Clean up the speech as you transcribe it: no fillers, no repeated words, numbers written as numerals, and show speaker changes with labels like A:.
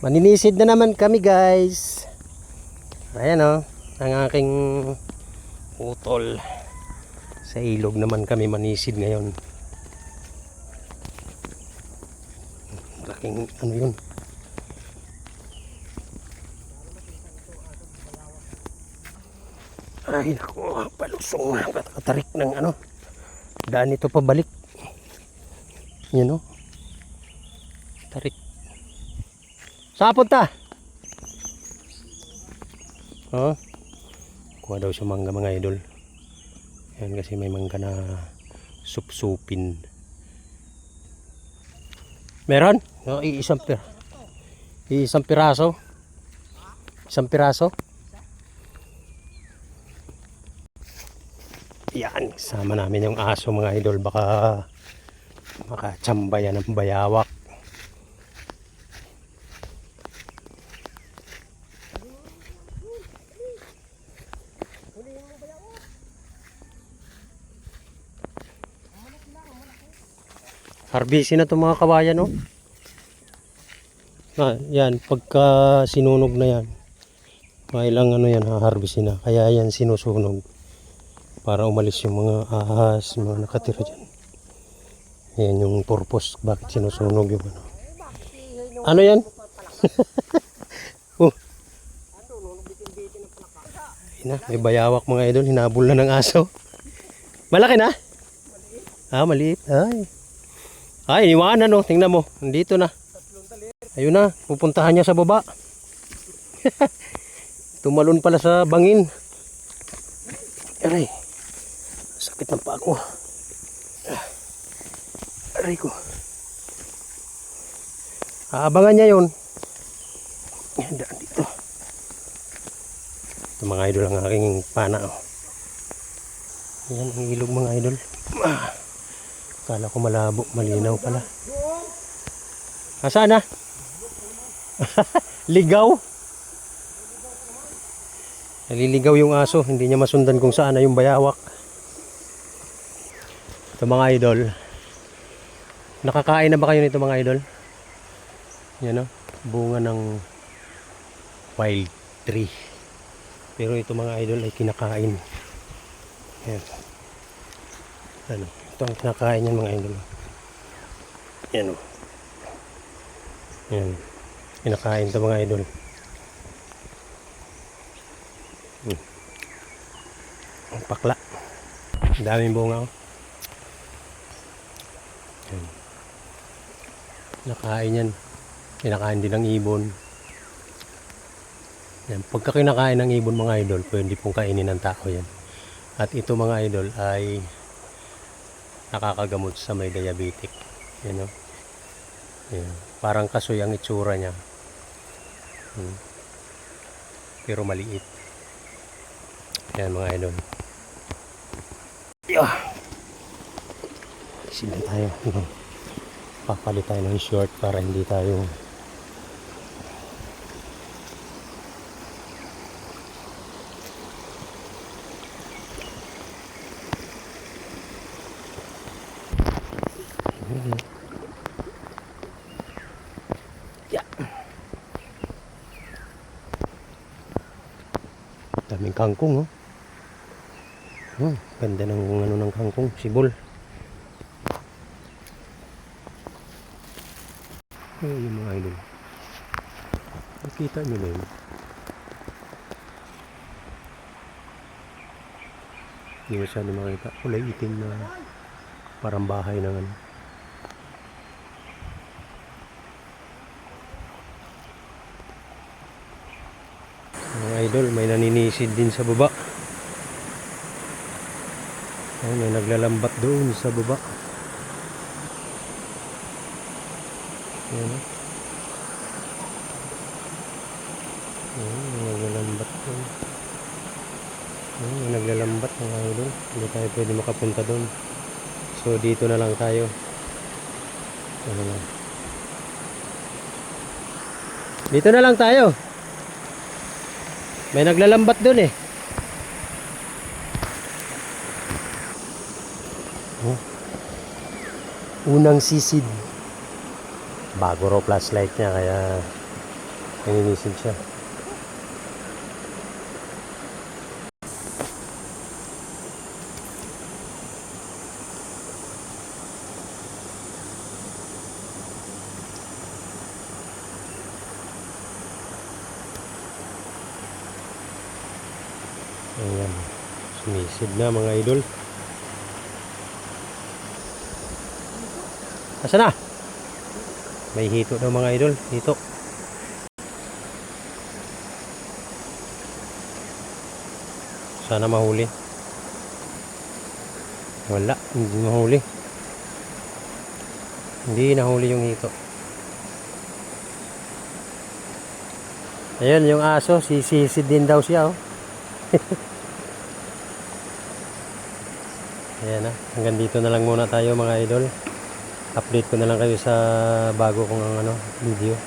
A: Maninisid na naman kami, guys. Ayan o, ang aking utol. Sa ilog naman kami manisid ngayon. Laking ano yun. Ay naku, palusong na. Katarik ng ano. Daan ito pabalik. Yan o. Tarik. Saan punta? Oh. Kuha daw siya mangga mga idol. Yan kasi may mangga na supsupin. Meron? No, isang piraso. Isang piraso. Yan, sama namin yung aso mga idol. Baka makachamba yan ng bayawak. Harbisin na itong mga kawayan, no? Yan, pagka sinunog na yan, mga ilang ano yan, harbisin na. Kaya yan sinusunog para umalis yung mga ahas, mga nakatira dyan. Yan yung purpose, bakit sinusunog yung ano. Ano yan? May bayawak mga idol, hinabol na ng aso. Malaki na? Maliit. Ay, iniwanan no, tingnan mo, nandito na. Ayun na, pupuntahan niya sa baba. Tumalon pala sa bangin. Aray, sakit ng paa ko. Aray ko. Aabangan niya yun. Daan dito. Ito mga idol ang aking pana. Yan ang ilog mga idol. Kala ko malabo, malinaw pala. Saan na? Ligaw. Naliligaw yung aso, hindi niya masundan kung saan na yung bayawak. Ito mga idol. Nakakain na ba kayo nito mga idol? Yan o, bunga ng wild tree. Pero ito mga idol ay kinakain. Yan. Ano? Ito ang kinakain yan mga idol. Yan o. Yan. Kinakain ito mga idol. Ang pakla. Ang daming bunga o. Yan. Kinakain yan. Kinakain din ng ibon. Yan. Pagka kinakain ng ibon mga idol, pwede pong kainin ng tao yan. At ito mga idol ay nakakagamot sa may diabetic. Yan o. Yan. Parang kasoy ang itsura niya. Pero maliit. Yan mga idol. Sila tayo. Papalit tayo ng short para hindi tayo daming kangkong ganda ng ano ng kangkong, sibol. Yung mga idol, nakita nyo na yun. Hindi masyado makita, kulay itim na parang bahay ng ano. Mga idol, may naninisid din sa baba. Ay, may naglalambat doon sa baba. Ayan o. May naglalambat doon. May naglalambat mga idol. Hindi tayo pwede makapunta doon. So dito na lang tayo. Dito na lang tayo. May naglalambat doon eh. Unang sisid. Bago raw flashlight niya kaya Naninisid siya. Ayan. Sumisid na mga idol. Asa na? May hito daw mga idol. Hito. Sana mahuli. Wala. Hindi mahuli. Hindi nahuli yung hito. Ayun yung aso. Sisisid din daw siya oh. Ayan na. Hanggang dito na lang muna tayo mga idol. Update ko na lang kayo sa bago kong video.